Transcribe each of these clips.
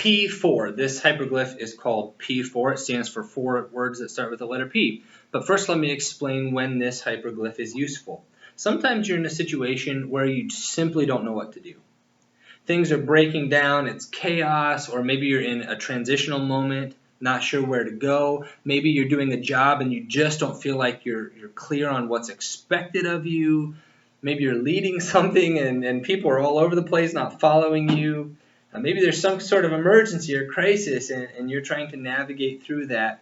P4. This hyperglyph is called P4. It stands for 4 words that start with the letter P. But first let me explain when this hyperglyph is useful. Sometimes you're in a situation where you simply don't know what to do. Things are breaking down, it's chaos, or maybe you're in a transitional moment, not sure where to go. Maybe you're doing a job and you just don't feel like you're clear on what's expected of you. Maybe you're leading something and people are all over the place not following you. Maybe there's some sort of emergency or crisis and you're trying to navigate through that.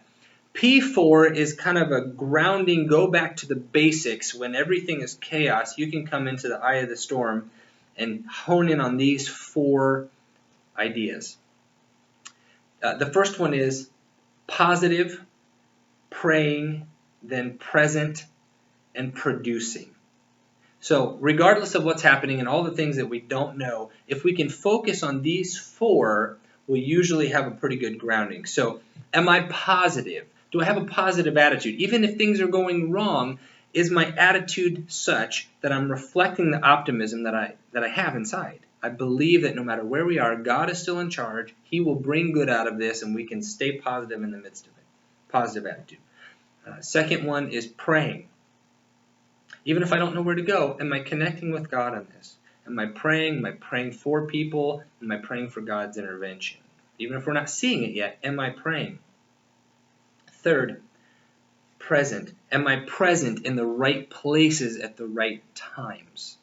P4 is kind of a grounding, go back to the basics. When everything is chaos, you can come into the eye of the storm and hone in on these 4 ideas. The first one is positive, praying, then present, and producing. So regardless of what's happening and all the things that we don't know, if we can focus on these 4, we'll usually have a pretty good grounding. So am I positive? Do I have a positive attitude? Even if things are going wrong, is my attitude such that I'm reflecting the optimism that I have inside? I believe that no matter where we are, God is still in charge. He will bring good out of this, and we can stay positive in the midst of it. Positive attitude. Second one is praying. Even if I don't know where to go, am I connecting with God on this? Am I praying? Am I praying for people? Am I praying for God's intervention? Even if we're not seeing it yet, am I praying? Third, present. Am I present in the right places at the right times?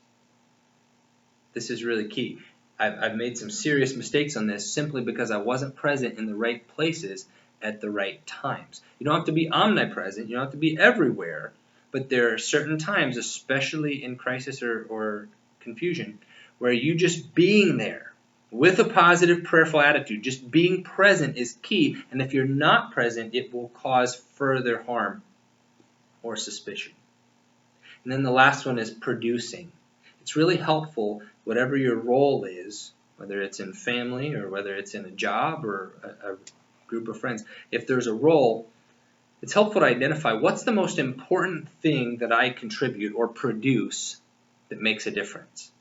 This is really key. I've made some serious mistakes on this simply because I wasn't present in the right places at the right times. You don't have to be omnipresent. You don't have to be everywhere. But there are certain times, especially in crisis or confusion, where you just being there with a positive, prayerful attitude, just being present is key. And if you're not present, it will cause further harm or suspicion. And then the last one is producing. It's really helpful, whatever your role is, whether it's in family or whether it's in a job or a group of friends. If there's a role, it's helpful to identify what's the most important thing that I contribute or produce that makes a difference.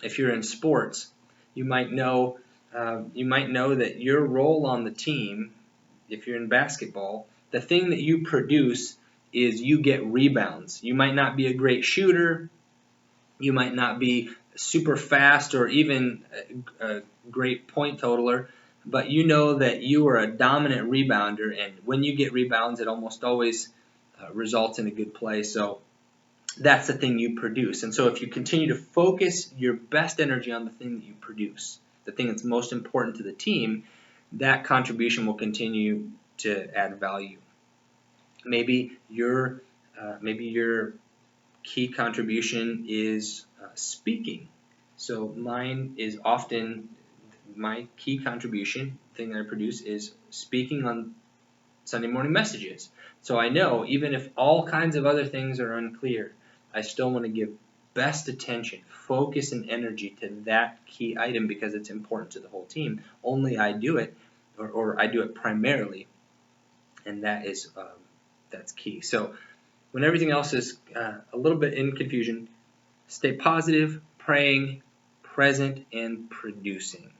If you're in sports, you might know that your role on the team, if you're in basketball, the thing that you produce is you get rebounds. You might not be a great shooter, you might not be super fast or even a great point totaler, but you know that you are a dominant rebounder, and when you get rebounds, it almost always results in a good play. So that's the thing you produce. And so if you continue to focus your best energy on the thing that you produce, the thing that's most important to the team, that contribution will continue to add value. Maybe your key contribution is speaking. So mine is often my key contribution, thing that I produce, is speaking on Sunday morning messages. So I know even if all kinds of other things are unclear, I still want to give best attention, focus, and energy to that key item because it's important to the whole team. Only I do it, or I do it primarily, and that's key. So when everything else is a little bit in confusion, stay positive, praying, present, and producing.